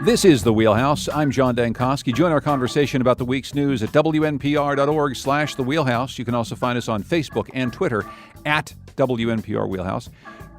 This is The Wheelhouse. I'm John Dankosky. Join our conversation about the week's news at WNPR.org/The Wheelhouse. You can also find us on Facebook and Twitter at WNPR Wheelhouse.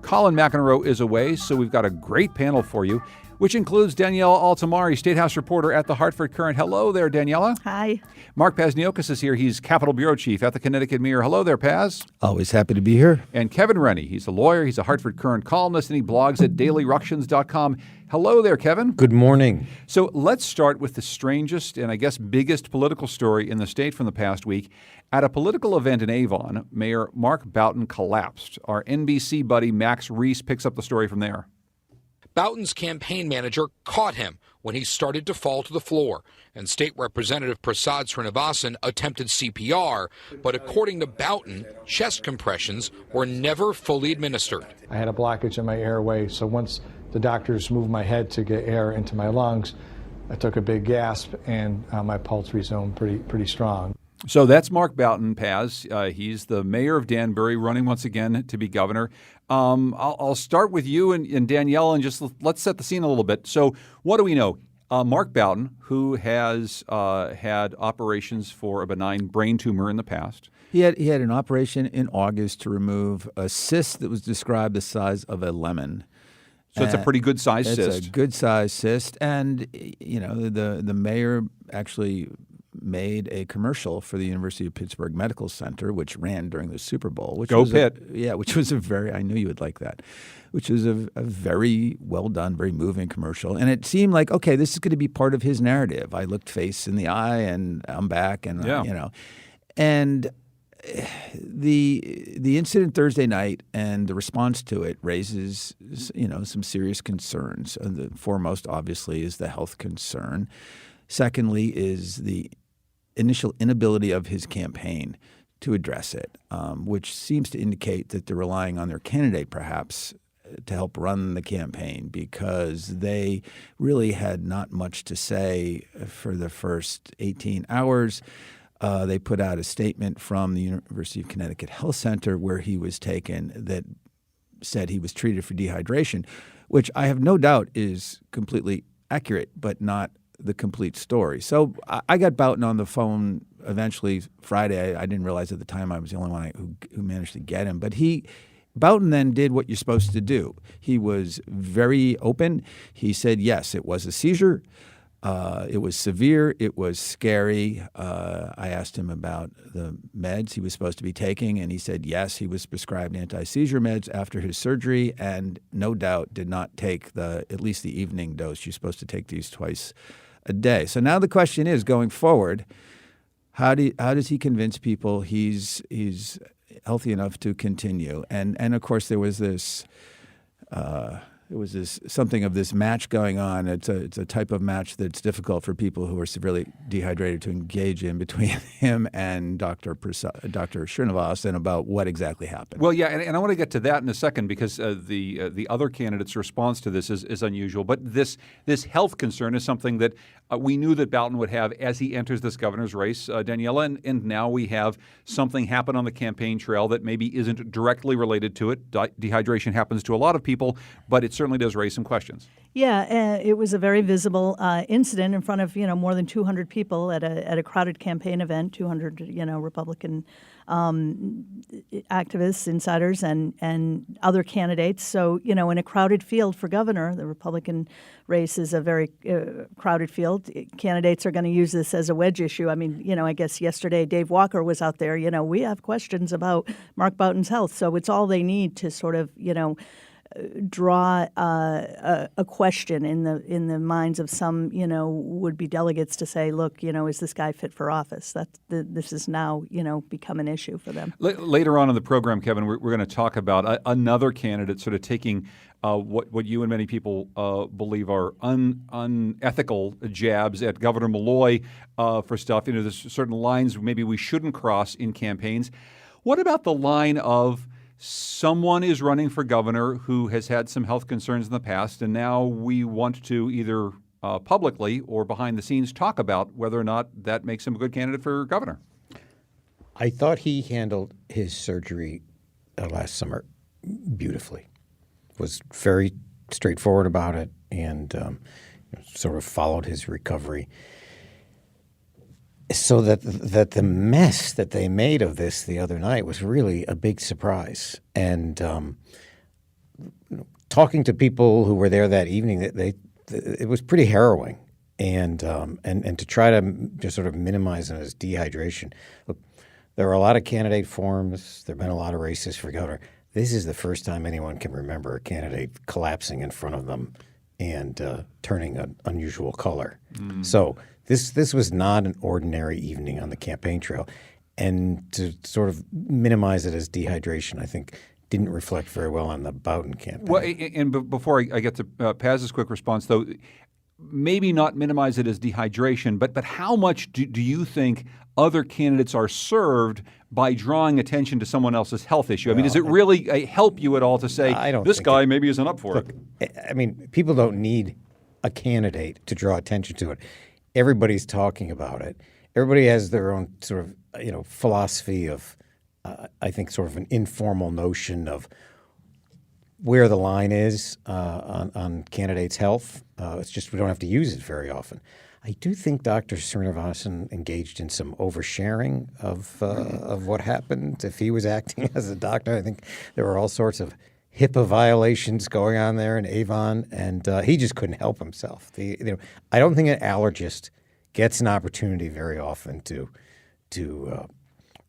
Colin McEnroe is away, so we've got a great panel for you, which includes Daniela Altamari, State House reporter at the Hartford Courant. Hello there, Daniela. Hi. Mark Pazniokis is here. He's Capitol Bureau Chief at the Connecticut Mirror. Hello there, Paz. Always happy to be here. And Kevin Rennie. He's a lawyer. He's a Hartford Courant columnist, and he blogs at dailyructions.com. Hello there, Kevin. Good morning. So let's start with the strangest and I guess biggest political story in the state from the past week. At a political event in Avon, Mayor Mark Boughton collapsed. Our NBC buddy Max Reese picks up the story from there. Boughton's campaign manager caught him when he started to fall to the floor, and State Representative Prasad Srinivasan attempted CPR, but according to Boughton, chest compressions were never fully administered. I had a blockage in my airway, so once the doctors moved my head to get air into my lungs, I took a big gasp, and my pulse resumed pretty strong. So that's Mark Boughton, Paz. He's the mayor of Danbury, running once again to be governor. I'll start with you and Danielle, and just let's set the scene a little bit. So what do we know? Mark Boughton, who has had operations for a benign brain tumor in the past. He had an operation in August to remove a cyst that was described the size of a lemon. So it's a pretty good-sized cyst. It's a good-sized cyst. And, you know, the mayor actually made a commercial for the University of Pittsburgh Medical Center, which ran during the Super Bowl. Which Go was Pitt. Which was I knew you would like that, which was a very well done, very moving commercial. And it seemed like, okay, this is going to be part of his narrative. I looked face in the eye and I'm back and, you know. And the incident Thursday night and the response to it raises, you know, some serious concerns. The foremost, obviously, is the health concern. Secondly is the initial inability of his campaign to address it, which seems to indicate that they're relying on their candidate perhaps to help run the campaign, because they really had not much to say for the first 18 hours. They put out a statement from the University of Connecticut Health Center where he was taken that said he was treated for dehydration, which I have no doubt is completely accurate, but not the complete story. So I got Boughton on the phone eventually Friday. I didn't realize at the time I was the only one who managed to get him. But Boughton then did what you're supposed to do. He was very open. He said, yes, it was a seizure. It was severe. It was scary. I asked him about the meds he was supposed to be taking, and he said yes, he was prescribed anti-seizure meds after his surgery, and no doubt did not take at least the evening dose. You're supposed to take these twice a day. So now the question is, going forward, how does he convince people he's healthy enough to continue? And of course there was this. Something of this match going on. It's a type of match that's difficult for people who are severely dehydrated to engage in between him and Dr. Srinivasan about what exactly happened. Well, yeah, and I want to get to that in a second, because the other candidate's response to this is unusual. But this health concern is something that we knew that Boughton would have as he enters this governor's race, Daniela, and now we have something happen on the campaign trail that maybe isn't directly related to it. Dehydration happens to a lot of people, but it certainly does raise some questions. Yeah, it was a very visible incident in front of more than 200 people at a crowded campaign event. 200 Republican activists, insiders, and other candidates. So in a crowded field for governor, the Republican race is a very crowded field. Candidates are going to use this as a wedge issue. I mean, I guess yesterday Dave Walker was out there. We have questions about Mark Boughton's health, so it's all they need to sort of draw a question in the minds of some would-be delegates to say, look, is this guy fit for office? This is now become an issue for them. Later on in the program, Kevin, we're going to talk about another candidate sort of taking what you and many people believe are unethical jabs at Governor Malloy for stuff. There's certain lines maybe we shouldn't cross in campaigns. What about the line of someone is running for governor who has had some health concerns in the past, and now we want to either publicly or behind the scenes talk about whether or not that makes him a good candidate for governor? I thought he handled his surgery last summer beautifully. Was very straightforward about it, and sort of followed his recovery. So that the mess that they made of this the other night was really a big surprise. And talking to people who were there that evening, it was pretty harrowing. And to try to just sort of minimize it as dehydration. Look, there were a lot of candidate forums. There have been a lot of races for governor. This is the first time anyone can remember a candidate collapsing in front of them and turning an unusual color. So this was not an ordinary evening on the campaign trail. And to sort of minimize it as dehydration, I think, didn't reflect very well on the Boughton campaign. Well, and before I get to Paz's quick response, though, maybe not minimize it as dehydration, but how much do you think other candidates are served by drawing attention to someone else's health issue? I mean, does it really help you at all to say, I don't this think guy maybe isn't up for it? I mean, people don't need a candidate to draw attention to it. Everybody's talking about it. Everybody has their own sort of, philosophy of, I think, sort of an informal notion of where the line is on candidates' health. It's just we don't have to use it very often. I do think Dr. Srinivasan engaged in some oversharing of what happened. If he was acting as a doctor, I think there were all sorts of HIPAA violations going on there in Avon, and he just couldn't help himself. I don't think an allergist gets an opportunity very often to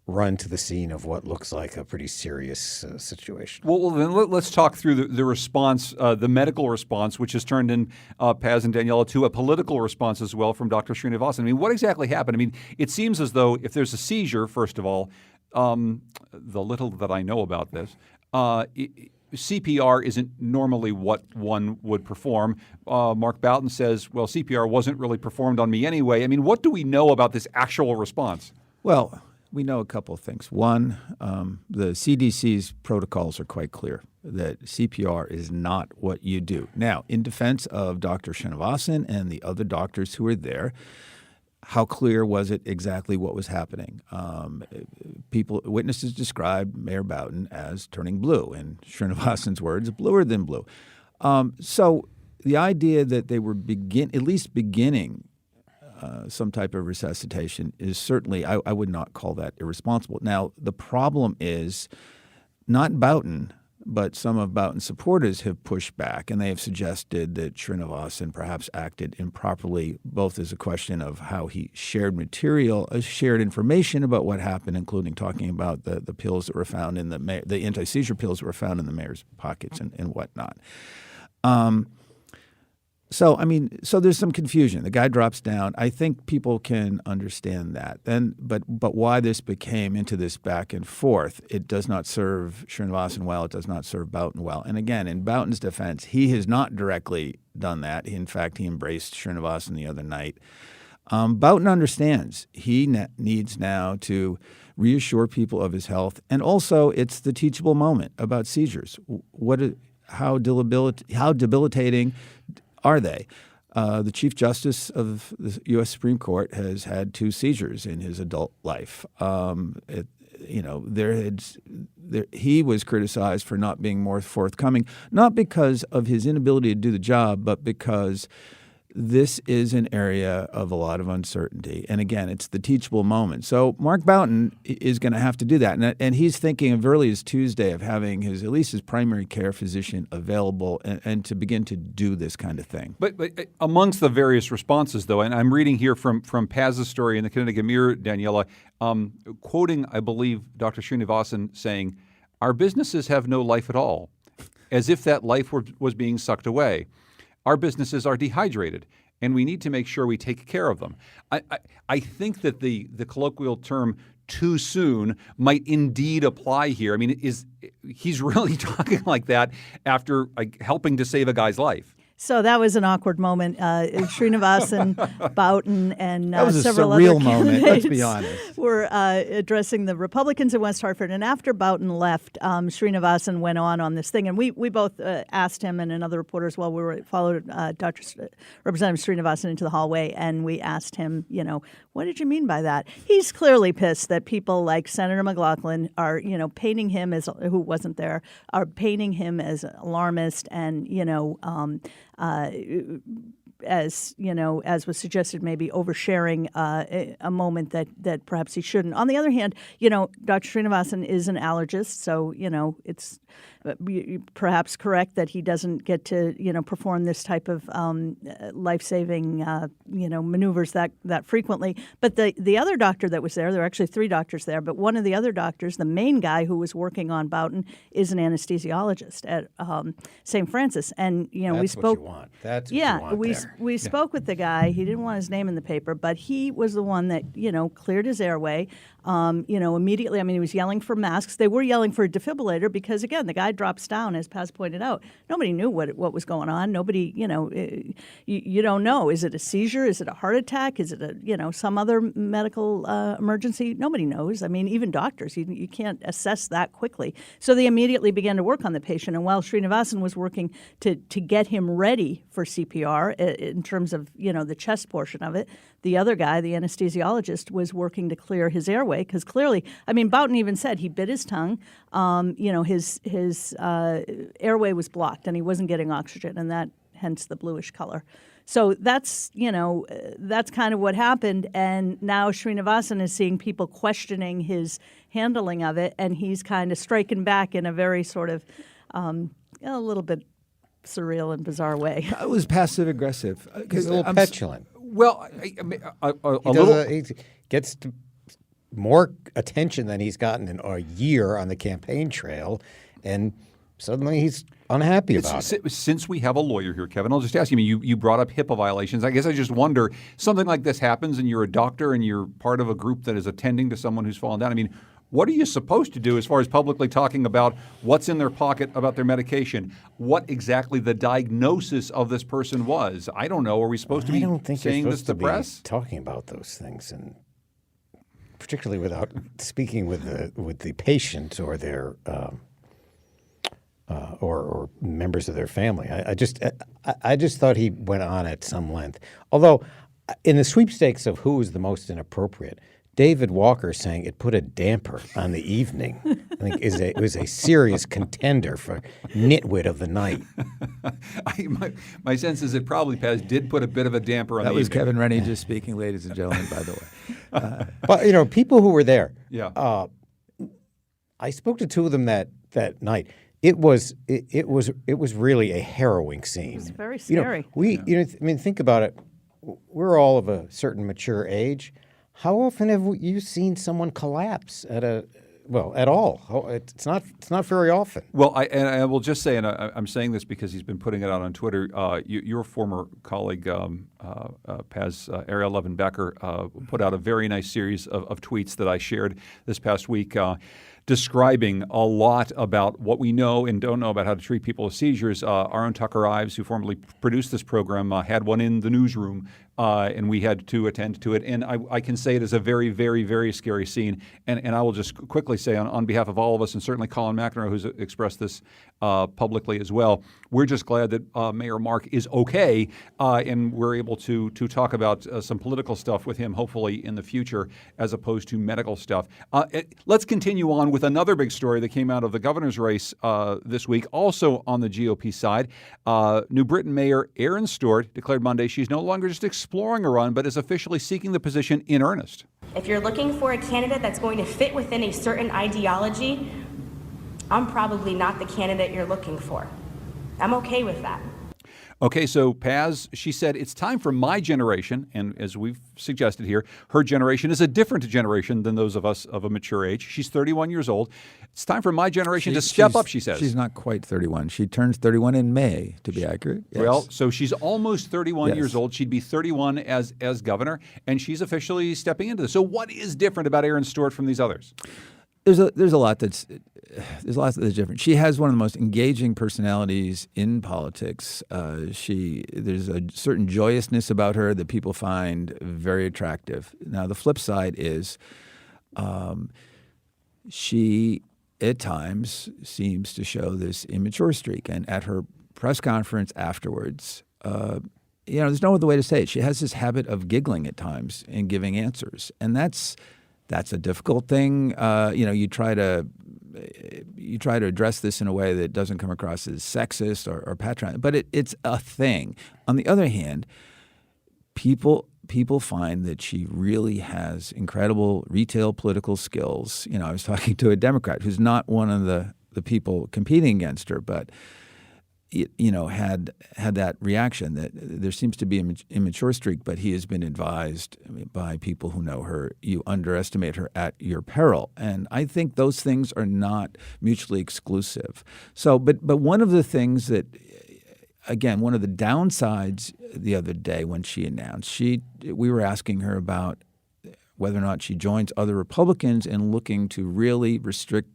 run to the scene of what looks like a pretty serious situation. Well, then let's talk through the response, the medical response, which has turned in Paz and Daniela to a political response as well from Dr. Srinivasan. I mean, what exactly happened? I mean, it seems as though if there's a seizure, first of all, the little that I know about this, CPR isn't normally what one would perform. Mark Boughton says, well, CPR wasn't really performed on me anyway. I mean, what do we know about this actual response? Well, we know a couple of things. One, the CDC's protocols are quite clear that CPR is not what you do. Now, in defense of Dr. Srinivasan and the other doctors who were there, how clear was it exactly what was happening? Witnesses described Mayor Boughton as turning blue, in Srinivasan's words, bluer than blue. So the idea that they were at least beginning some type of resuscitation is certainly, I would not call that irresponsible. Now, the problem is not Boughton, but some of Boughton's supporters have pushed back, and they have suggested that Srinivasan perhaps acted improperly, both as a question of how he shared information about what happened, including talking about the pills that were found in the anti-seizure pills that were found in the mayor's pockets and whatnot. So there's some confusion. The guy drops down. I think people can understand that. But why this became into this back and forth, it does not serve Srinivasan well. It does not serve Boughton well. And again, in Boughton's defense, he has not directly done that. In fact, he embraced Srinivasan the other night. Boughton understands. He needs now to reassure people of his health. And also, it's the teachable moment about seizures. How debilitating are they? The Chief Justice of the U.S. Supreme Court has had 2 seizures in his adult life. He was criticized for not being more forthcoming, not because of his inability to do the job, but because this is an area of a lot of uncertainty. And again, it's the teachable moment. So Mark Boughton is going to have to do that. And he's thinking as early as Tuesday of having at least his primary care physician available and to begin to do this kind of thing. But amongst the various responses, though, and I'm reading here from Paz's story in the Connecticut Mirror, Daniela, quoting, I believe, Dr. Srinivasan saying, "Our businesses have no life at all, as if that life was being sucked away. Our businesses are dehydrated, and we need to make sure we take care of them." I think that the colloquial term "too soon" might indeed apply here. I mean, he's really talking like that after helping to save a guy's life. So that was an awkward moment. Srinivasan, Boughton, and that was a several surreal other moment, candidates let's be honest. were addressing the Republicans in West Hartford. And after Boughton left, Srinivasan went on this thing. And we both asked him and another reporter as well. We followed Representative Srinivasan into the hallway, and we asked him, what did you mean by that? He's clearly pissed that people like Senator McLaughlin are, painting him as, who wasn't there, are painting him as alarmist and, as as was suggested, maybe oversharing a moment that perhaps he shouldn't. On the other hand, Dr. Srinivasan is an allergist, so it's perhaps correct that he doesn't get to perform this type of life-saving maneuvers that frequently. But the other doctor that was there were actually 3 doctors there, but one of the other doctors, the main guy who was working on Boughton, is an anesthesiologist at St. Francis, and we spoke. What you want. That's what you want there. We spoke with the guy. He didn't want his name in the paper, but he was the one that cleared his airway. Immediately. I mean, he was yelling for masks. They were yelling for a defibrillator because, again, the guy drops down, as Paz pointed out. Nobody knew what was going on. Nobody, you don't know. Is it a seizure? Is it a heart attack? Is it some other medical emergency? Nobody knows. I mean, even doctors, you can't assess that quickly. So they immediately began to work on the patient. And while Srinivasan was working to get him ready for CPR in terms of the chest portion of it, the other guy, the anesthesiologist, was working to clear his airway because clearly, I mean, Boughton even said he bit his tongue. His airway was blocked and he wasn't getting oxygen, and that hence the bluish color. So that's kind of what happened. And now Srinivasan is seeing people questioning his handling of it, and he's kind of striking back in a very sort of a little bit surreal and bizarre way. It was passive aggressive. He's a little petulant. Well, He gets more attention than he's gotten in a year on the campaign trail, and suddenly he's unhappy about it. Since we have a lawyer here, Kevin, I'll just ask you. I mean, you brought up HIPAA violations. I guess I just wonder, something like this happens, and you're a doctor, and you're part of a group that is attending to someone who's fallen down. I mean, what are you supposed to do as far as publicly talking about what's in their pocket about their medication? What exactly the diagnosis of this person was? I don't know. Are we supposed to be saying this to press? Talking about those things, and particularly without speaking with the patient or their or members of their family. I just thought he went on at some length. Although, in the sweepstakes of who was the most inappropriate, David Walker saying it put a damper on the evening, I think it was a serious contender for nitwit of the night. My sense is it probably, Paz, did put a bit of a damper on the evening. That was Kevin Rennie just speaking, ladies and gentlemen, by the way. But, people who were there, Yeah. I spoke to 2 of them that night. It was really a harrowing scene. It's very scary. Think about it. We're all of a certain mature age. How often have you seen someone collapse at all? It's not very often. Well, I will just say, and I'm saying this because he's been putting it out on Twitter. Your former colleague, Paz, Ariel Levin-Becker, put out a very nice series of tweets that I shared this past week, describing a lot about what we know and don't know about how to treat people with seizures. Our own Tucker Ives, who formerly produced this program, had one in the newsroom, and we had to attend to it. And I can say it is a very, very, very scary scene. And I will just quickly say on behalf of all of us, and certainly Colin McEnroe, who's expressed this publicly as well, we're just glad that Mayor Mark is okay, and we're able to talk about some political stuff with him, hopefully in the future, as opposed to medical stuff. Let's continue on with another big story that came out of the governor's race this week, also on the GOP side. New Britain Mayor Erin Stewart declared Monday she's no longer just exploring a run, but is officially seeking the position in earnest. If you're looking for a candidate that's going to fit within a certain ideology, I'm probably not the candidate you're looking for. I'm okay with that. Okay, so Paz, she said, it's time for my generation, and as we've suggested here, her generation is a different generation than those of us of a mature age. She's 31 years old. It's time for my generation to step up, she says. She's not quite 31. She turns 31 in May, to be accurate. Yes. Well, so she's almost 31 Yes. years old. She'd be 31 as governor, and she's officially stepping into this. So what is different about Erin Stewart from these others? There's a lot that's different. She has one of the most engaging personalities in politics. There's a certain joyousness about her that people find very attractive. Now, the flip side is she at times seems to show this immature streak. And at her press conference afterwards, there's no other way to say it. She has this habit of giggling at times and giving answers, and that's a difficult thing. You try to address this in a way that doesn't come across as sexist or patronizing, but it's a thing. On the other hand, people find that she really has incredible retail political skills. I was talking to a Democrat who's not one of the people competing against her, but had that reaction that there seems to be an immature streak, but he has been advised by people who know her, you underestimate her at your peril. And I think those things are not mutually exclusive. So, but one of the things that, again, one of the downsides the other day when she announced, we were asking her about whether or not she joins other Republicans in looking to really restrict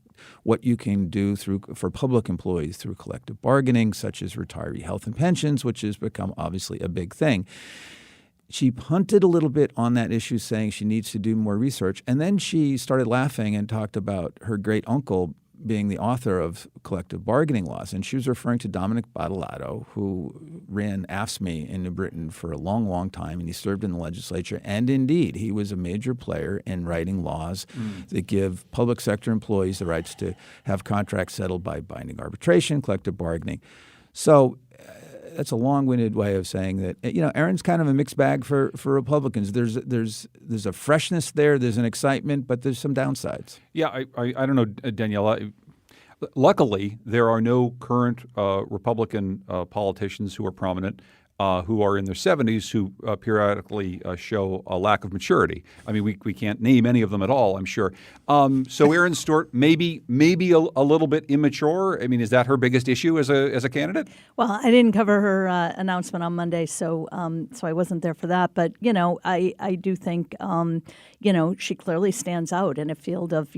what you can do for public employees through collective bargaining, such as retiree health and pensions, which has become obviously a big thing. She punted a little bit on that issue, saying she needs to do more research. And then she started laughing and talked about her great uncle being the author of collective bargaining laws. And she was referring to Dominic Battolato, who ran AFSCME in New Britain for a long, long time, and he served in the legislature. And indeed, he was a major player in writing laws that give public sector employees the rights to have contracts settled by binding arbitration, collective bargaining. So that's a long-winded way of saying that, Erin's kind of a mixed bag for Republicans. There's a freshness there, there's an excitement, but there's some downsides. Yeah, I don't know, Daniela. Luckily, there are no current Republican politicians who are prominent who are in their 70s who periodically show a lack of maturity. I mean, we can't name any of them at all, I'm sure. So Erin Stewart, maybe a little bit immature. I mean, is that her biggest issue as a candidate? Well, I didn't cover her announcement on Monday, so I wasn't there for that. But I do think she clearly stands out in a field of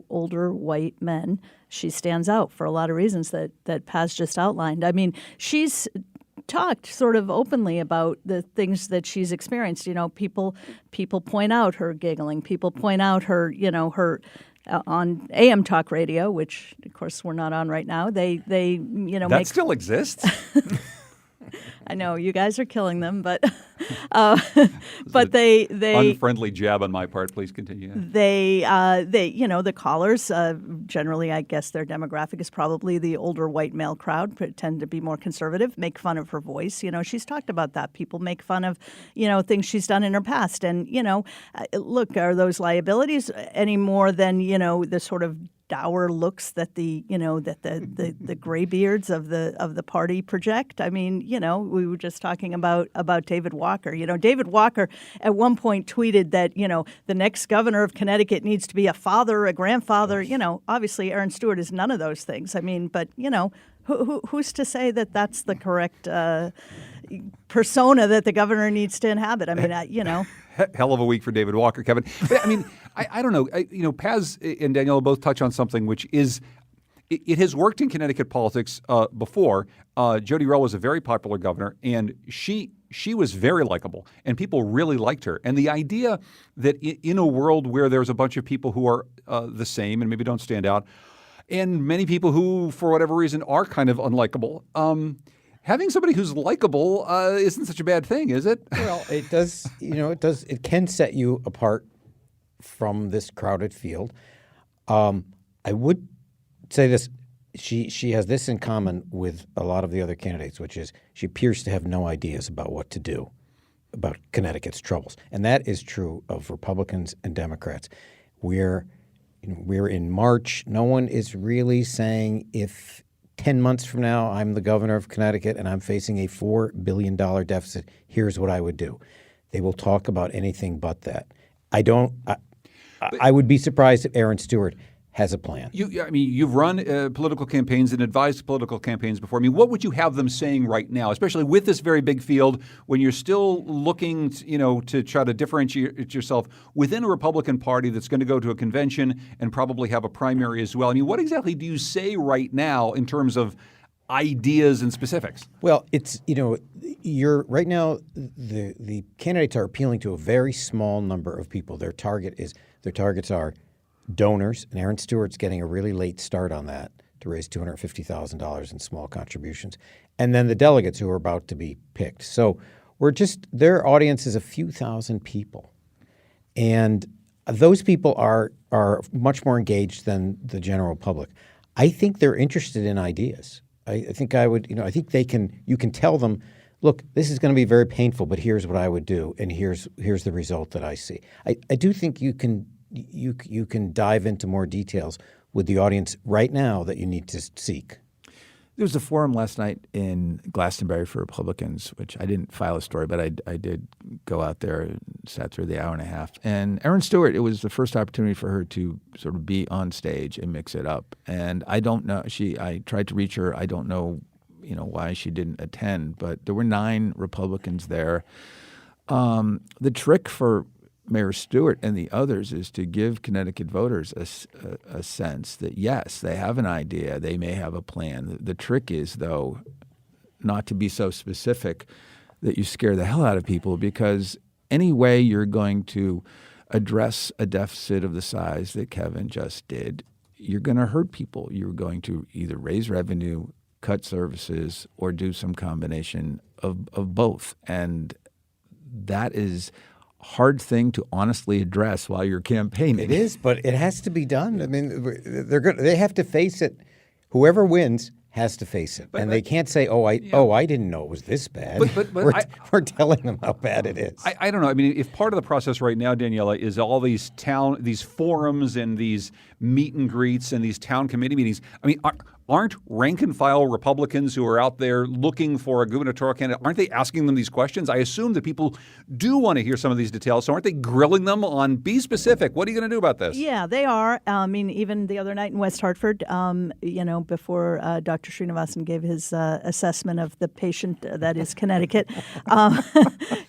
older white men. She stands out for a lot of reasons that Paz just outlined. I mean, she's talked sort of openly about the things that she's experienced. People point out her giggling. People point out her, her on AM talk radio, which of course we're not on right now. They that make still exists. I know you guys are killing them, but they unfriendly jab on my part. Please continue. They the callers generally, I guess their demographic is probably the older white male crowd, tend to be more conservative. Make fun of her voice. She's talked about that. People make fun of things she's done in her past, and look, are those liabilities any more than the sort of dour looks that the graybeards of the party project? I mean, we were just talking about David Walker. David Walker at one point tweeted that the next governor of Connecticut needs to be a father, a grandfather. Obviously Erin Stewart is none of those things. I mean, but who's to say that that's the correct persona that the governor needs to inhabit? I mean, Hell of a week for David Walker, Kevin. But I mean, I don't know. Paz and Daniela both touch on something which is, it has worked in Connecticut politics before. Jody Rowe was a very popular governor, and she was very likable, and people really liked her. And the idea that in a world where there's a bunch of people who are the same and maybe don't stand out, and many people who, for whatever reason, are kind of unlikable, having somebody who's likable isn't such a bad thing, is it? Well, it does. It can set you apart from this crowded field. I would say this: she has this in common with a lot of the other candidates, which is she appears to have no ideas about what to do about Connecticut's troubles, and that is true of Republicans and Democrats. We're in March. No one is really saying if 10 months from now, I'm the governor of Connecticut and I'm facing a $4 billion deficit. Here's what I would do. They will talk about anything but that. I would be surprised if Erin Stewart has a plan. You've run political campaigns and advised political campaigns before. I mean, what would you have them saying right now, especially with this very big field, when you're still looking, to try to differentiate yourself within a Republican Party that's going to go to a convention and probably have a primary as well? I mean, what exactly do you say right now in terms of ideas and specifics? Well, it's you're right now. The candidates are appealing to a very small number of people. Their targets are donors, and Erin Stewart's getting a really late start on that to raise $250,000 in small contributions, and then the delegates who are about to be picked. So their audience is a few thousand people, and those people are much more engaged than the general public. I think they're interested in ideas. I think you can tell them, look, this is going to be very painful, but here's what I would do, and here's the result that I see. I do think you can dive into more details with the audience right now that you need to seek. There was a forum last night in Glastonbury for Republicans, which I didn't file a story, but I did go out there and sat through the hour and a half. And Erin Stewart, it was the first opportunity for her to sort of be on stage and mix it up. And I don't know, I tried to reach her. I don't know, why she didn't attend, but there were 9 Republicans there. The trick for Mayor Stewart and the others is to give Connecticut voters a sense that, yes, they have an idea, they may have a plan. The trick is, though, not to be so specific that you scare the hell out of people, because any way you're going to address a deficit of the size that Kevin just did, you're going to hurt people. You're going to either raise revenue, cut services, or do some combination of both. And that is hard thing to honestly address while you're campaigning. It is, but it has to be done. I mean, they have to face it. Whoever wins has to face it, and they can't say, I didn't know it was this bad." But we're telling them how bad it is. I don't know. I mean, if part of the process right now, Daniela, is all these forums and these meet and greets and these town committee meetings. I mean, aren't rank and file Republicans who are out there looking for a gubernatorial candidate, aren't they asking them these questions? I assume that people do want to hear some of these details. So aren't they grilling them on, be specific? What are you going to do about this? Yeah, they are. I mean, even the other night in West Hartford, before Dr. Srinivasan gave his assessment of the patient that is Connecticut,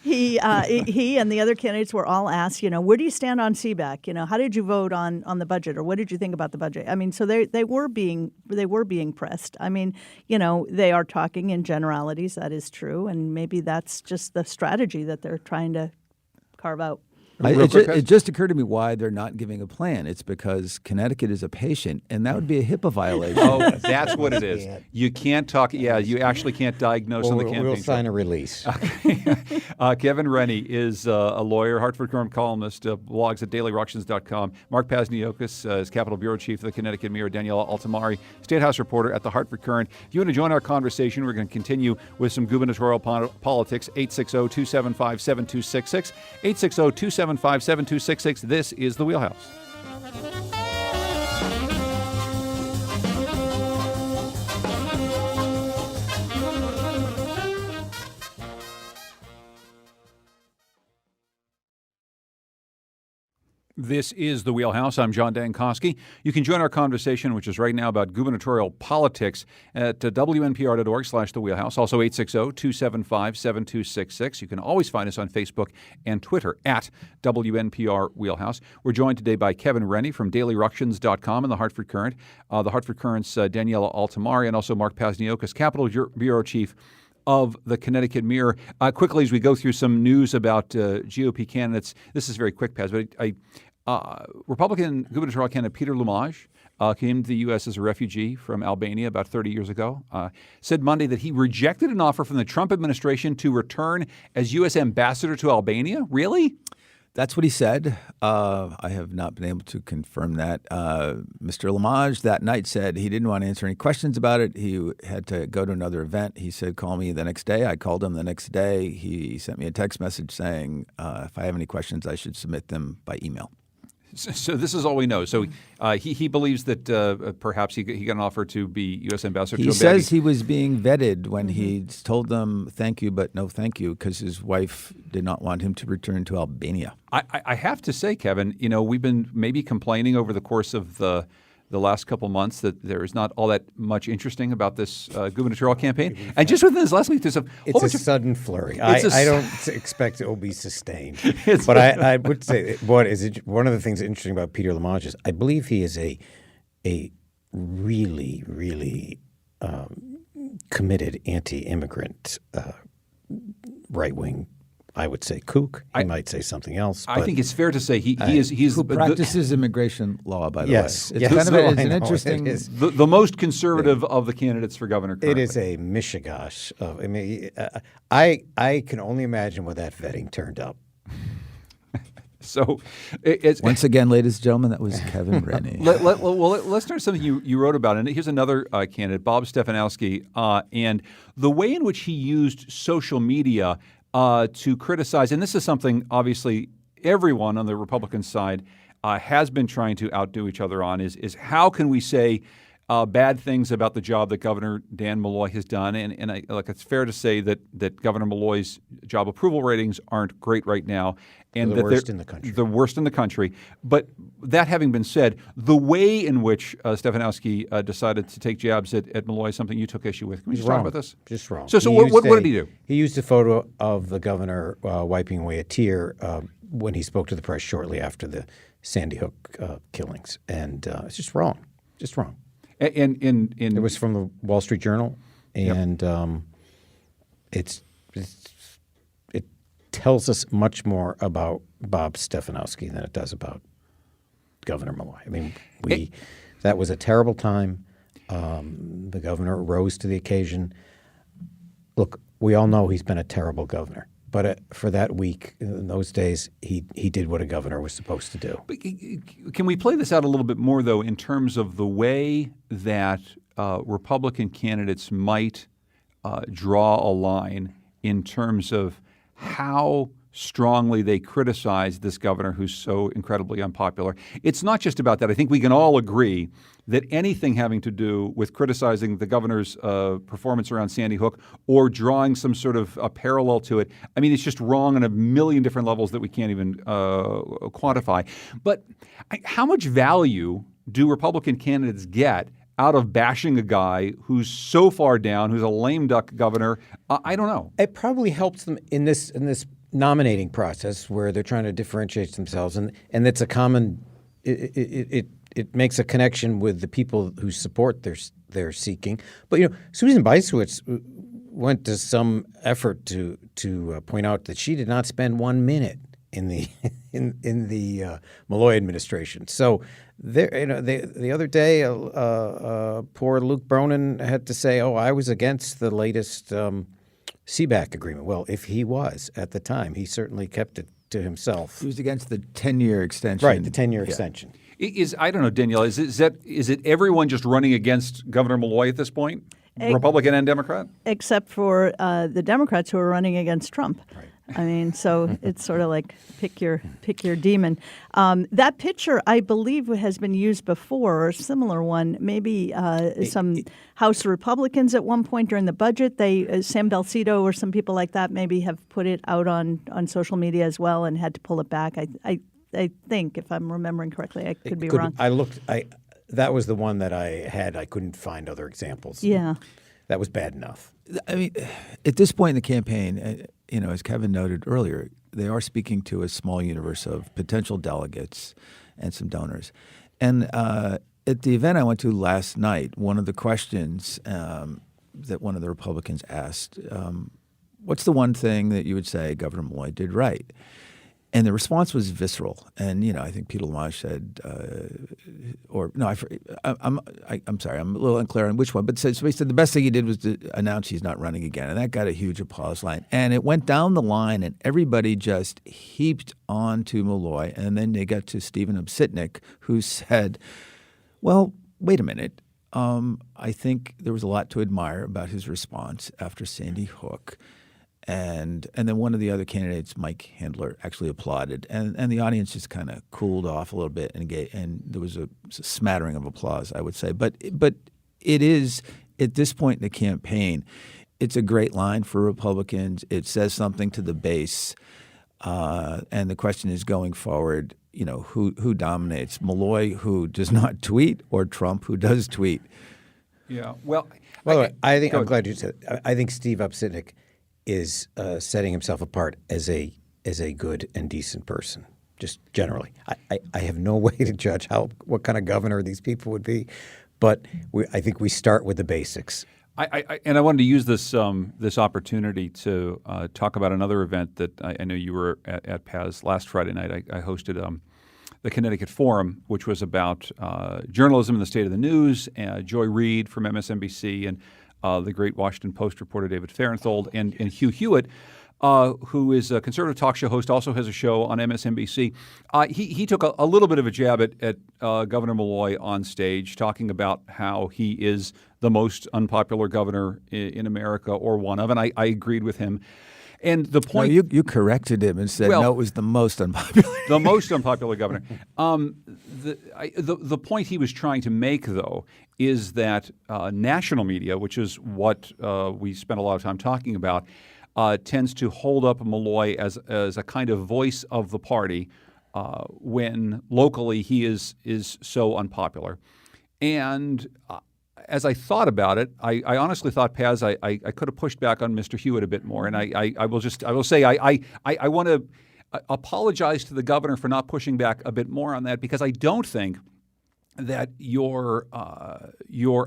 he and the other candidates were all asked, where do you stand on CBAC? How did you vote on the budget, or what did you think about the budget? I mean, so they were being pressed. I mean, they are talking in generalities. That is true, and maybe that's just the strategy that they're trying to carve out. It just occurred to me why they're not giving a plan. It's because Connecticut is a patient, and that would be a HIPAA violation. Oh, that's what it is. You can't talk. Yeah, you actually can't diagnose on the campaign. We'll sign a release. Kevin Rennie is a lawyer, Hartford Courant columnist, blogs at dailyructions.com. Mark Pazniokis is Capitol Bureau Chief of the Connecticut Mirror. Daniela Altamari, State House reporter at the Hartford Courant. If you want to join our conversation, we're going to continue with some gubernatorial politics. 860-275-7266. 860-275-7266. This is The Wheelhouse. This is The Wheelhouse. I'm John Dankosky. You can join our conversation, which is right now about gubernatorial politics, at WNPR.org/The Wheelhouse. Also 860-275-7266. You can always find us on Facebook and Twitter at WNPR Wheelhouse. We're joined today by Kevin Rennie from DailyRuctions.com and the Hartford Courant. The Hartford Courant's Daniela Altamari, and also Mark Pazniokis, Capitol Bureau Chief of the Connecticut Mirror. Quickly, as we go through some news about GOP candidates, this is very quick, Paz, but Republican gubernatorial candidate Peter Lumaj came to the U.S. as a refugee from Albania about 30 years ago, said Monday that he rejected an offer from the Trump administration to return as U.S. ambassador to Albania. Really? That's what he said. I have not been able to confirm that. Mr. Lumaj that night said he didn't want to answer any questions about it. He had to go to another event. He said, call me the next day. I called him the next day. He sent me a text message saying if I have any questions, I should submit them by email. So this is all we know. So he believes that perhaps he got an offer to be U.S. ambassador to Albania. He says he was being vetted when he told them thank you, but no thank you, because his wife did not want him to return to Albania. I have to say, Kevin, we've been maybe complaining over the course of the last couple months that there is not all that much interesting about this gubernatorial campaign. And just within this last week, there's it's a sudden flurry. I don't expect it will be sustained. But I would say one of the things interesting about Peter Lumaj is I believe he is a really, really committed anti-immigrant right-wing, I would say, kook. He might say something else. I think it's fair to say he is who practices immigration law, by the way. Yes. It's kind of it's an interesting. The most conservative of the candidates for governor currently. It is a mishigash. I mean, I can only imagine what that vetting turned up. So it's Once again, ladies and gentlemen, that was Kevin Rennie. let's turn to something you wrote about. And here's another candidate, Bob Stefanowski, and the way in which he used social media to criticize. And this is something, obviously, everyone on the Republican side has been trying to outdo each other on, is how can we say bad things about the job that Governor Dan Malloy has done. And it's fair to say that Governor Malloy's job approval ratings aren't great right now. And the worst in the country. The worst in the country. But that having been said, the way in which Stefanowski decided to take jabs at Malloy is something you took issue with. Can we just talk about this? Just wrong. So what did he do? He used a photo of the governor wiping away a tear when he spoke to the press shortly after the Sandy Hook killings. And it's just wrong. Just wrong. It was from the Wall Street Journal, and it tells us much more about Bob Stefanowski than it does about Governor Malloy. I mean, that was a terrible time. The governor rose to the occasion. Look, we all know he's been a terrible governor. But for that week, in those days, he did what a governor was supposed to do. But can we play this out a little bit more, though, in terms of the way that Republican candidates might draw a line in terms of how strongly they criticize this governor who's so incredibly unpopular? It's not just about that. I think we can all agree that anything having to do with criticizing the governor's performance around Sandy Hook or drawing some sort of a parallel to it, I mean, it's just wrong on a million different levels that we can't even quantify. But how much value do Republican candidates get out of bashing a guy who's so far down, who's a lame duck governor? I don't know. It probably helps them in this nominating process where they're trying to differentiate themselves, and it's a common. It makes a connection with the people whose support they're seeking. But Susan Bysiewicz went to some effort to point out that she did not spend 1 minute in the in the Malloy administration. So the other day, poor Luke Bronin had to say, "Oh, I was against the latest CBAC agreement." Well, if he was at the time, he certainly kept it to himself. He was against the 10-year extension. Right, the 10-year extension. I don't know, Danielle, is it everyone just running against Governor Malloy at this point, Republican and Democrat? Except for the Democrats who are running against Trump. Right. I mean, so it's sort of like pick your demon. That picture, I believe, has been used before, or a similar one. Maybe some House Republicans at one point during the budget, Sam Belcito or some people like that maybe have put it out on social media as well and had to pull it back. I think, if I'm remembering correctly, I could be wrong. That was the one that I had. I couldn't find other examples. Yeah. That was bad enough. I mean, at this point in the campaign, as Kevin noted earlier, they are speaking to a small universe of potential delegates and some donors. And at the event I went to last night, one of the questions that one of the Republicans asked, what's the one thing that you would say Governor Malloy did right? And the response was visceral. And, I think Peter Lamage said, I'm sorry, I'm a little unclear on which one, but so he said the best thing he did was to announce he's not running again. And that got a huge applause line. And it went down the line, and everybody just heaped on to Malloy. And then they got to Stephen Obsitnik, who said, well, wait a minute. I think there was a lot to admire about his response after Sandy Hook. And then one of the other candidates, Mike Handler, actually applauded, and the audience just kind of cooled off a little bit, and there was a smattering of applause, I would say. But it is, at this point in the campaign, it's a great line for Republicans. It says something to the base, and the question is going forward, who dominates? Malloy, who does not tweet, or Trump, who does tweet? Yeah. Well, by the way, I'm glad you said. I think Steve Obsitnik is setting himself apart as a good and decent person, just generally. I have no way to judge what kind of governor these people would be, but I think we start with the basics. And I wanted to use this opportunity to talk about another event that I know you were at Paz last Friday night. I hosted the Connecticut Forum, which was about journalism in the state of the news. Joy Reid from MSNBC and the great Washington Post reporter David Fahrenthold and Hugh Hewitt who is a conservative talk show host, also has a show on MSNBC. He took a little bit of a jab at Governor Malloy on stage, talking about how he is the most unpopular governor in America, or one of, and I agreed with him. And the point you corrected him and said no, it was the most unpopular. The most unpopular governor. The point he was trying to make, though, is that national media, which is what we spent a lot of time talking about, tends to hold up Malloy as a kind of voice of the party when locally he is so unpopular. And as I thought about it, I honestly thought, Paz, I could have pushed back on Mr. Hewitt a bit more. And I will say I want to apologize to the governor for not pushing back a bit more on that, because I don't think that your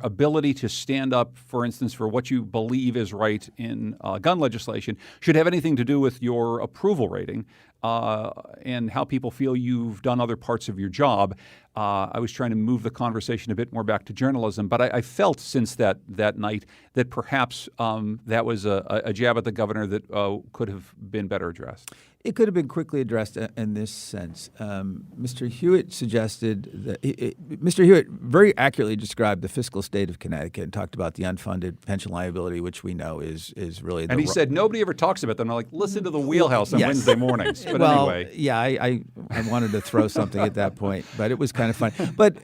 ability to stand up, for instance, for what you believe is right in gun legislation should have anything to do with your approval rating and how people feel you've done other parts of your job. I was trying to move the conversation a bit more back to journalism, but I felt since that night that perhaps that was a jab at the governor that could have been better addressed. It could have been quickly addressed in this sense. Mr. Hewitt suggested that Mr. Hewitt very accurately described the fiscal state of Connecticut and talked about the unfunded pension liability, which we know is really the and he said nobody ever talks about them. I'm like, listen to the Wheelhouse on Wednesday mornings. But anyway, yeah, I wanted to throw something at that point, but it was kind of fun. But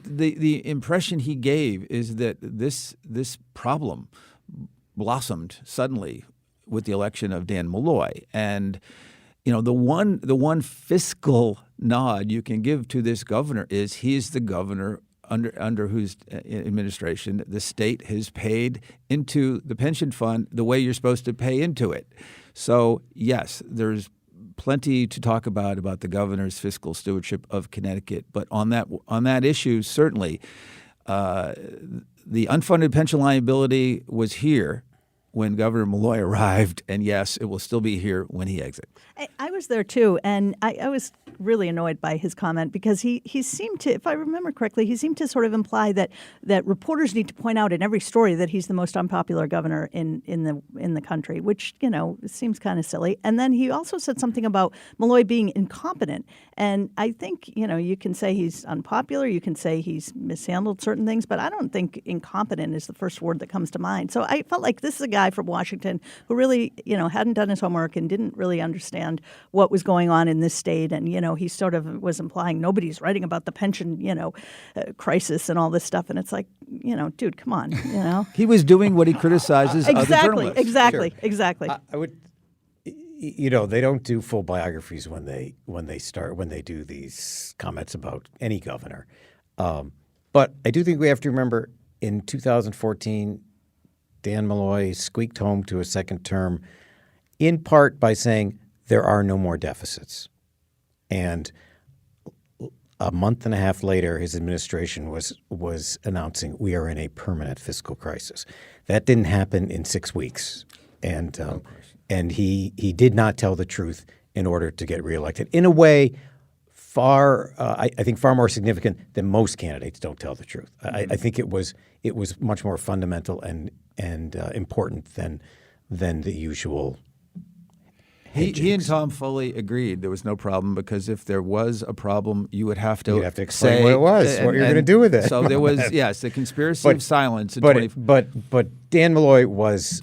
the impression he gave is that this problem blossomed suddenly with the election of Dan Malloy. And the one fiscal nod you can give to this governor is he's the governor under whose administration the state has paid into the pension fund the way you're supposed to pay into it. So yes, there's plenty to talk about the governor's fiscal stewardship of Connecticut, but on that issue, certainly the unfunded pension liability was here when Governor Malloy arrived, and yes, it will still be here when he exits. I was there too, and I was really annoyed by his comment because he seemed to, if I remember correctly, he seemed to sort of imply that reporters need to point out in every story that he's the most unpopular governor in the country, which seems kind of silly. And then he also said something about Malloy being incompetent, and I think you can say he's unpopular, you can say he's mishandled certain things, but I don't think incompetent is the first word that comes to mind. So I felt like this is a guy from Washington who really hadn't done his homework and didn't really understand what was going on in this state, and he sort of was implying nobody's writing about the pension crisis and all this stuff, and it's like dude, come on, He was doing what he criticizes other journalists. Exactly. I would, they don't do full biographies when they do these comments about any governor, but I do think we have to remember in 2014, Dan Malloy squeaked home to a second term, in part by saying there are no more deficits. And a month and a half later, his administration was announcing we are in a permanent fiscal crisis. That didn't happen in 6 weeks, and he did not tell the truth in order to get reelected. In a way, I think far more significant than most candidates don't tell the truth. I think it was much more fundamental and important than the usual. He and Tom fully agreed there was no problem, because if there was a problem, you would have to explain say what it was, what you're going to do with it. So there was, yes, the conspiracy of silence. But Dan Malloy was.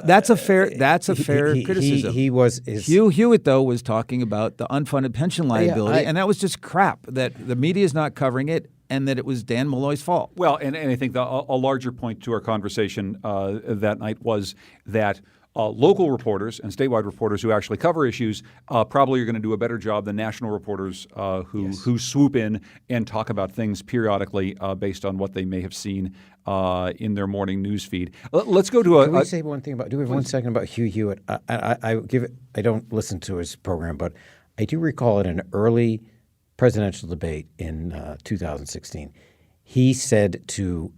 That's a fair criticism. He was. Hugh Hewitt, though, was talking about the unfunded pension liability, and that was just crap. That the media is not covering it, and that it was Dan Malloy's fault. Well, and I think a larger point to our conversation that night was that local reporters and statewide reporters who actually cover issues probably are going to do a better job than national reporters who swoop in and talk about things periodically based on what they may have seen in their morning news feed. Let's go to Can we say one thing about? Do we have 1 second about Hugh Hewitt? I don't listen to his program, but I do recall in an early presidential debate in 2016, he said to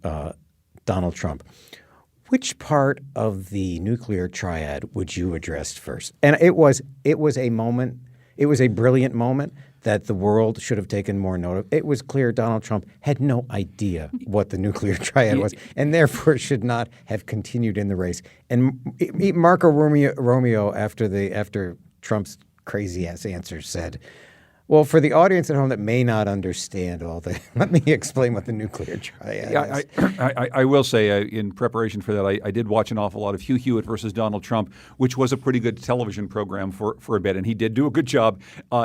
Donald Trump, which part of the nuclear triad would you address first? And it was a moment. It was a brilliant moment that the world should have taken more note of. It was clear Donald Trump had no idea what the nuclear triad was, and therefore should not have continued in the race. And Marco Romeo, after Trump's crazy ass answer, said, well, for the audience at home that may not understand all that, let me explain what the nuclear triad is. I will say, in preparation for that, I did watch an awful lot of Hugh Hewitt versus Donald Trump, which was a pretty good television program for a bit, and he did do a good job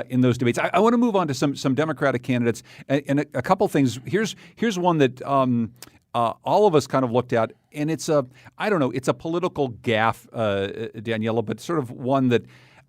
in those debates. I want to move on to some Democratic candidates and a couple things. Here's one that all of us kind of looked at, and it's a political gaffe, Daniela, but sort of one that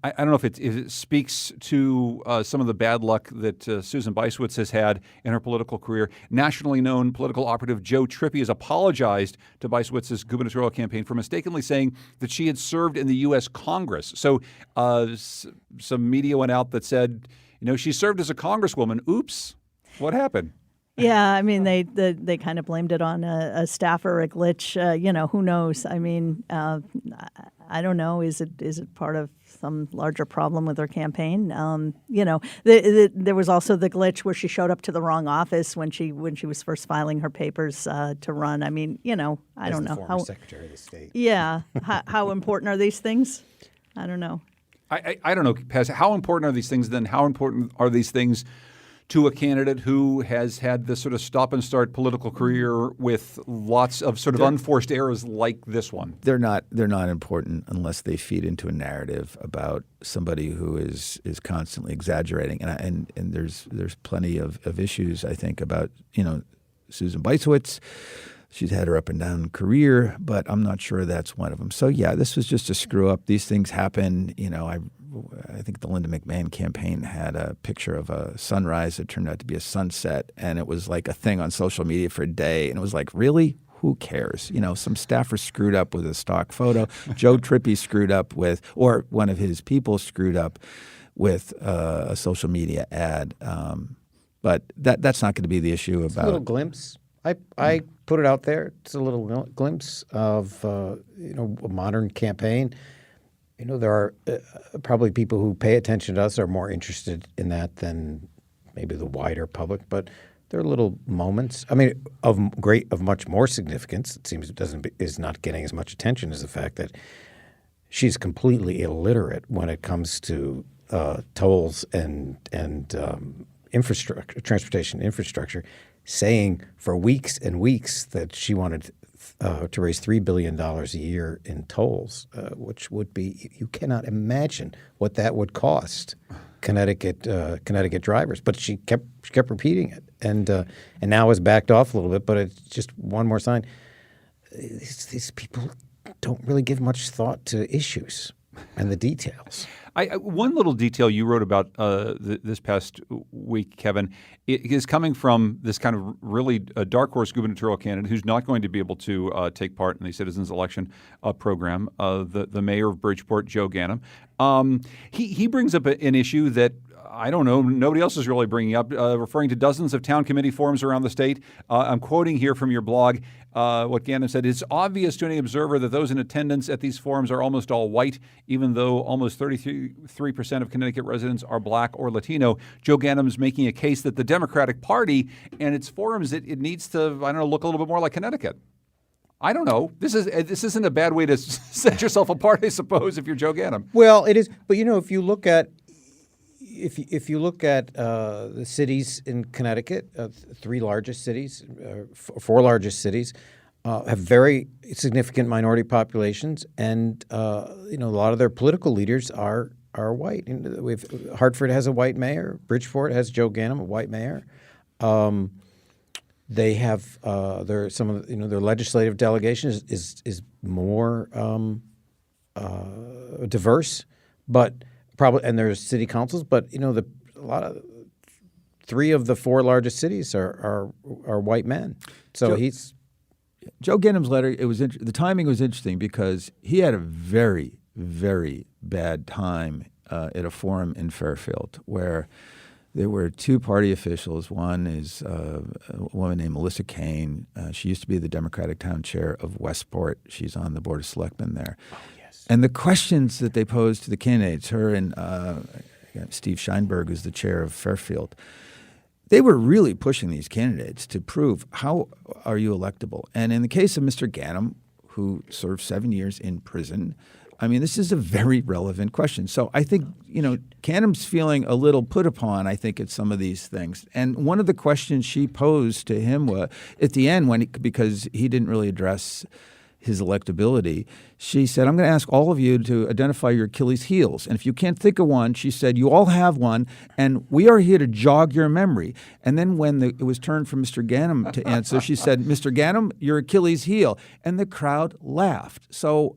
I don't know if it speaks to some of the bad luck that Susan Bysiewicz has had in her political career. Nationally known political operative Joe Trippi has apologized to Bysiewicz's gubernatorial campaign for mistakenly saying that she had served in the U.S. Congress. So some media went out that said, she served as a congresswoman. Oops, what happened? Yeah, I mean, they kind of blamed it on a staffer, a glitch. Who knows? I mean, I don't know. Is it part of some larger problem with her campaign? There was also the glitch where she showed up to the wrong office when she was first filing her papers to run. I mean, I don't know how Secretary of the State. Yeah, how important are these things? I don't know. I don't know, Paz. How important are these things? Then how important are these things to a candidate who has had this sort of stop-and-start political career with lots of sort of unforced errors like this one? They're not important unless they feed into a narrative about somebody who is constantly exaggerating. And there's plenty of issues, I think, about Susan Bysiewicz. She's had her up and down career, but I'm not sure that's one of them. So yeah, this was just a screw up. These things happen. I think the Linda McMahon campaign had a picture of a sunrise that turned out to be a sunset, and it was like a thing on social media for a day. And it was like, really? Who cares? Some staffer screwed up with a stock photo. Joe Trippi screwed up with, or one of his people screwed up with a social media ad. But that's not going to be the issue about. It's a little glimpse. I put it out there. It's a little glimpse of a modern campaign. There are probably people who pay attention to us are more interested in that than maybe the wider public. But there are little moments. I mean, of much more significance. It seems is not getting as much attention as the fact that she's completely illiterate when it comes to tolls and infrastructure, transportation infrastructure, saying for weeks and weeks that she wanted to raise $3 billion a year in tolls, which would be, you cannot imagine what that would cost Connecticut drivers. But she kept repeating it, and now has backed off a little bit. But it's just one more sign. These people don't really give much thought to issues and the details. One little detail you wrote about this past week, Kevin, is coming from this kind of really dark horse gubernatorial candidate who's not going to be able to take part in the Citizens Election program, the mayor of Bridgeport, Joe Ganim. He brings up an issue that I don't know, nobody else is really bringing up, referring to dozens of town committee forums around the state. I'm quoting here from your blog what Ganim said. It's obvious to any observer that those in attendance at these forums are almost all white, even though almost 33% of Connecticut residents are black or Latino. Joe Ganim's making a case that the Democratic Party and its forums, it needs to, look a little bit more like Connecticut. I don't know. This isn't a bad way to set yourself apart, I suppose, if you're Joe Ganim. Well, it is. But, if you look at If you look at the cities in Connecticut, three largest cities, four largest cities, have very significant minority populations, and a lot of their political leaders are white. Hartford has a white mayor. Bridgeport has Joe Ganim, a white mayor. They have some of their legislative delegation is more diverse, but. Probably, and there's city councils, but three of the four largest cities are white men. So Joe Ganim's letter. The timing was interesting because he had a very, very bad time at a forum in Fairfield where there were two party officials. One is a woman named Melissa Kane. She used to be the Democratic town chair of Westport. She's on the board of selectmen there. And the questions that they posed to the candidates, her and Steve Scheinberg is the chair of Fairfield. They were really pushing these candidates to prove how are you electable. And in the case of Mr. Ganim, who served 7 years in prison, I mean, this is a very relevant question. So I think, Ganim's feeling a little put upon, I think, at some of these things. And one of the questions she posed to him was, at the end, because he didn't really address his electability, she said, I'm going to ask all of you to identify your Achilles heels. And if you can't think of one, she said, you all have one, and we are here to jog your memory. And then when it was turned for Mr. Ganim to answer, she said, Mr. Ganim, your Achilles heel. And the crowd laughed. So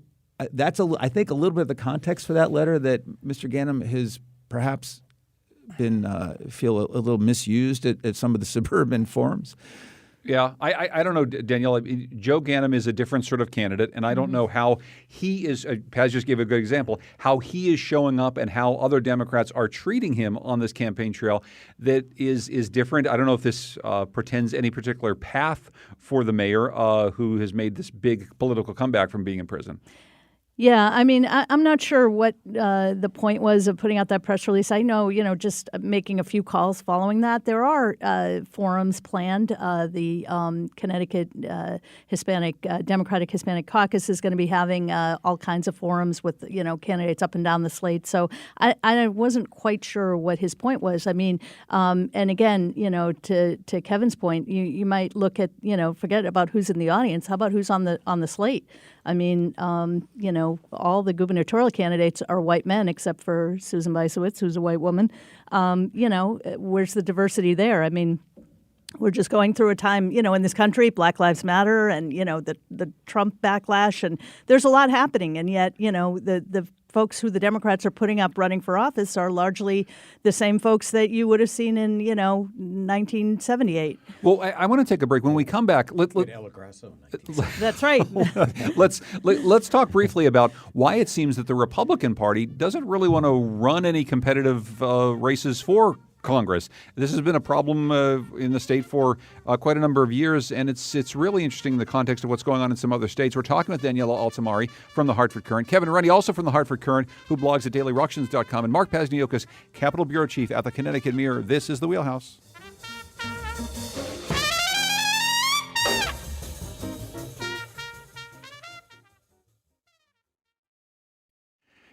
that's, I think, a little bit of the context for that letter, that Mr. Ganim has perhaps been feel a little misused at some of the suburban forums. Yeah, I don't know, Danielle. Joe Ganim is a different sort of candidate, and I don't know how he is. Paz just gave a good example, how he is showing up and how other Democrats are treating him on this campaign trail that is different. I don't know if this portends any particular path for the mayor who has made this big political comeback from being in prison. Yeah, I mean, I'm not sure what the point was of putting out that press release. I know, just making a few calls following that. There are forums planned. The Connecticut Democratic Hispanic Caucus is going to be having all kinds of forums with, candidates up and down the slate. So I wasn't quite sure what his point was. I mean, and again, to Kevin's point, you might look at, forget about who's in the audience. How about who's on the slate? I mean, all the gubernatorial candidates are white men except for Susan Bysowitz, who's a white woman. Where's the diversity there? I mean, we're just going through a time, in this country, Black Lives Matter and, the Trump backlash. And there's a lot happening. And yet, the folks who the Democrats are putting up running for office are largely the same folks that you would have seen in, 1978. Well, I want to take a break. When we come back, that's right. let's talk briefly about why it seems that the Republican Party doesn't really want to run any competitive races for Congress. This has been a problem in the state for quite a number of years, and it's really interesting in the context of what's going on in some other states. We're talking with Daniela Altamari from the Hartford Courant, Kevin Rennie, also from the Hartford Courant, who blogs at dailyructions.com, and Mark Pazniokas, Capitol Bureau Chief at the Connecticut Mirror. This is The Wheelhouse.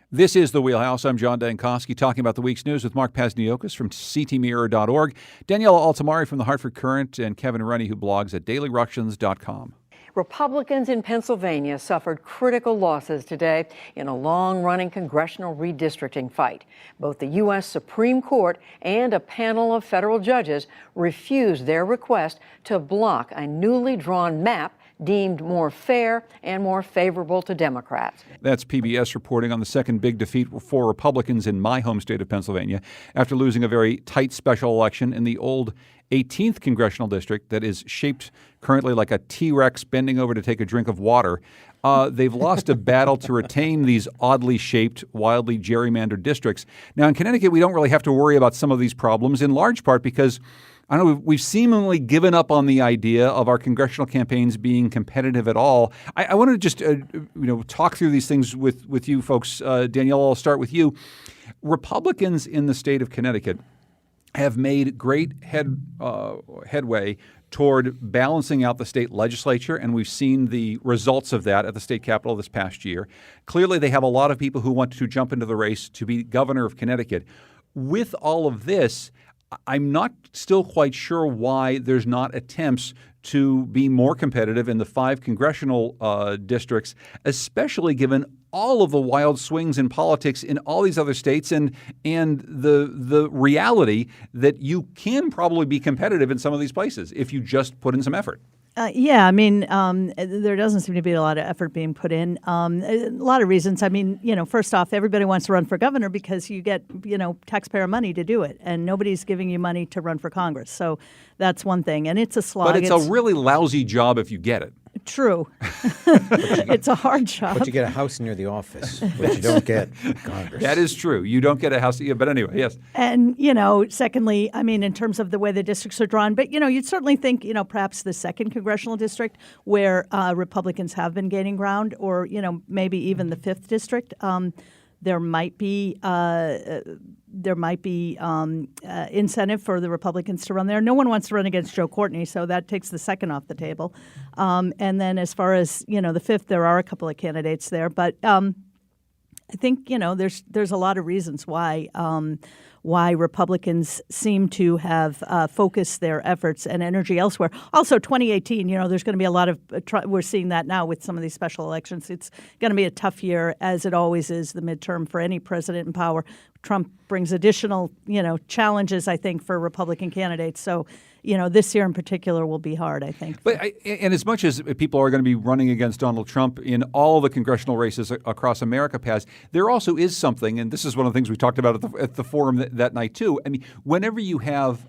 This is The Wheelhouse. I'm John Dankosky, talking about the week's news with Mark Pazniokas from ctmirror.org, Daniela Altamari from the Hartford Courant, and Kevin Rennie, who blogs at dailyructions.com. Republicans in Pennsylvania suffered critical losses today in a long-running congressional redistricting fight. Both the U.S. Supreme Court and a panel of federal judges refused their request to block a newly drawn map deemed more fair and more favorable to Democrats. That's PBS reporting on the second big defeat for Republicans in my home state of Pennsylvania after losing a very tight special election in the old 18th congressional district that is shaped currently like a T-Rex bending over to take a drink of water. They've lost a battle to retain these oddly shaped, wildly gerrymandered districts. Now, in Connecticut, we don't really have to worry about some of these problems, in large part because I don't know, we've seemingly given up on the idea of our congressional campaigns being competitive at all. I want to just talk through these things with you folks. Danielle, I'll start with you. Republicans in the state of Connecticut have made great headway toward balancing out the state legislature, and we've seen the results of that at the state capitol this past year. Clearly, they have a lot of people who want to jump into the race to be governor of Connecticut. With all of this, I'm not still quite sure why there's not attempts to be more competitive in the 5 congressional districts, especially given all of the wild swings in politics in all these other states and the reality that you can probably be competitive in some of these places if you just put in some effort. Yeah, I mean, there doesn't seem to be a lot of effort being put in. A lot of reasons. I mean, first off, everybody wants to run for governor because you get, taxpayer money to do it, and nobody's giving you money to run for Congress. So that's one thing, and it's a slog. But it's a really lousy job if you get it. True. It's a hard job. But you get a house near the office, which you don't get in Congress. That is true. You don't get a house. But anyway, yes. And, secondly, I mean, in terms of the way the districts are drawn, but, you'd certainly think, perhaps the 2nd congressional district where Republicans have been gaining ground or, maybe even the 5th district. there might be incentive for the Republicans to run there. No one wants to run against Joe Courtney, so that takes the second off the table. And then as far as the fifth, there are a couple of candidates there, but I think there's a lot of reasons why Republicans seem to have focused their efforts and energy elsewhere. Also, 2018, there's going to be a lot of we're seeing that now with some of these special elections. It's going to be a tough year, as it always is, the midterm for any president in power. Trump brings additional, challenges, I think, for Republican candidates. So, this year in particular will be hard, I think. But and as much as people are going to be running against Donald Trump in all the congressional races across America past, there also is something, and this is one of the things we talked about at the forum that night too. I mean, whenever you have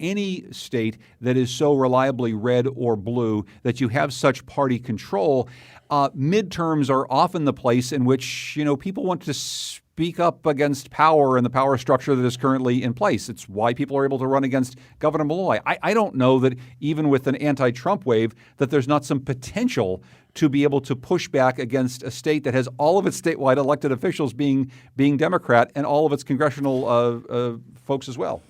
any state that is so reliably red or blue that you have such party control, midterms are often the place in which people want to speak up against power and the power structure that is currently in place. It's why people are able to run against Governor Malloy. I don't know that even with an anti-Trump wave that there's not some potential to be able to push back against a state that has all of its statewide elected officials being Democrat and all of its congressional folks as well.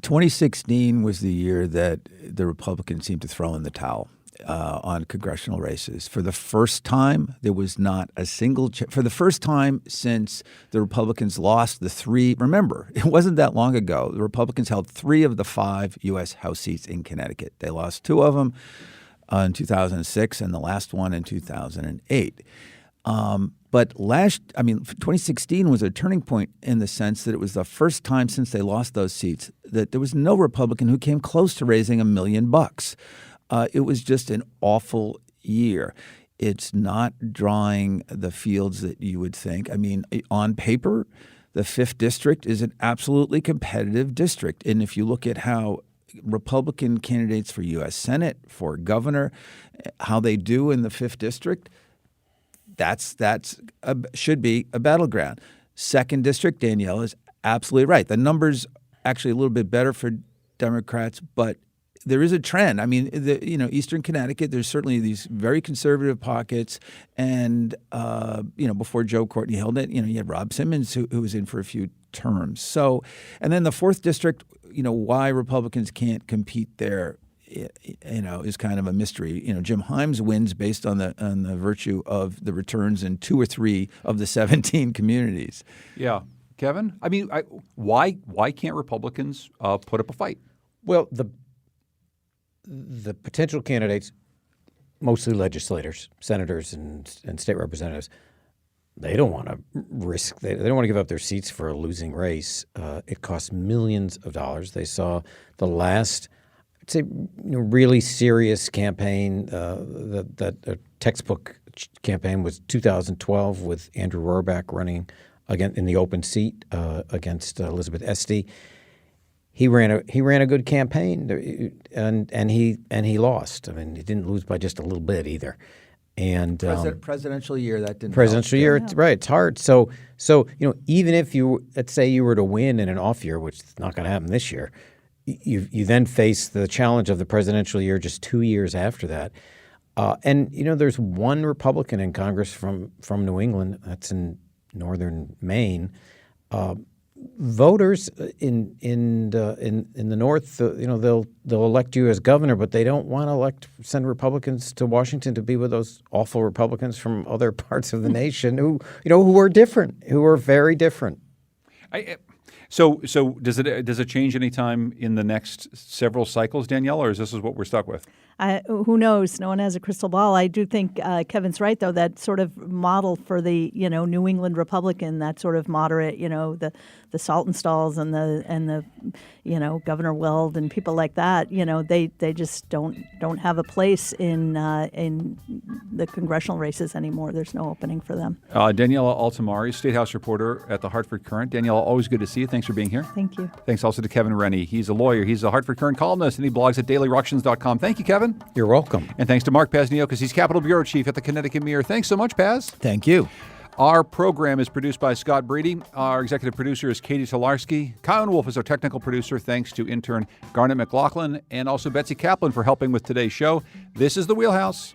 2016 was the year that the Republicans seemed to throw in the towel on congressional races. For the first time, there was not a single for the first time since the Republicans lost the three. Remember, it wasn't that long ago. The Republicans held 3 of the 5 U.S. House seats in Connecticut. They lost 2 of them in 2006 and the last one in 2008. But 2016 was a turning point in the sense that it was the first time since they lost those seats that there was no Republican who came close to raising $1 million. It was just an awful year. It's not drawing the fields that you would think. I mean, on paper, the 5th district is an absolutely competitive district. And if you look at how Republican candidates for U.S. Senate, for governor, how they do in the 5th district, should be a battleground. 2nd district, Danielle is absolutely right. The numbers actually a little bit better for Democrats, but there is a trend. I mean, Eastern Connecticut, there's certainly these very conservative pockets. And, before Joe Courtney held it, you had Rob Simmons, who was in for a few terms. So, and then the 4th district, why Republicans can't compete there, is kind of a mystery. Jim Himes wins based on the virtue of the returns in 2 or 3 of the 17 communities. Yeah. Kevin, I mean, why can't Republicans put up a fight? Well, the potential candidates, mostly legislators, senators, and state representatives, they don't want to risk. They don't want to give up their seats for a losing race. It costs millions of dollars. They saw the last, I'd say, really serious campaign. That textbook campaign was 2012 with Andrew Rohrback running again in the open seat against Elizabeth Esty. He ran a good campaign, and he lost. I mean, he didn't lose by just a little bit either. And presidential year, that didn't presidential help. year, yeah. Right? It's hard. So even if let's say you were to win in an off year, which is not going to happen this year, you then face the challenge of the presidential year just 2 years after that. And there's one Republican in Congress from New England. That's in northern Maine. Voters in the North, they'll elect you as governor, but they don't want to send Republicans to Washington to be with those awful Republicans from other parts of the nation who are different, who are very different. So does it change any time in the next several cycles, Danielle, or is this what we're stuck with? Who knows? No one has a crystal ball. I do think Kevin's right, though. That sort of model for the New England Republican, that sort of moderate, the Saltonstalls and the Governor Weld and people like that. They just don't have a place in the congressional races anymore. There's no opening for them. Daniela Altamari, State House reporter at the Hartford Courant. Daniela, always good to see you. Thanks for being here. Thank you. Thanks also to Kevin Rennie. He's a lawyer. He's a Hartford Courant columnist, and he blogs at dailyructions.com. Thank you, Kevin. You're welcome. And thanks to Mark Pazniokas. He's Capitol Bureau Chief at the Connecticut Mirror. Thanks so much, Paz. Thank you. Our program is produced by Scott Breedy. Our executive producer is Katie Tolarski. Kyle Wolf is our technical producer. Thanks to intern Garnet McLaughlin and also Betsy Kaplan for helping with today's show. This is The Wheelhouse.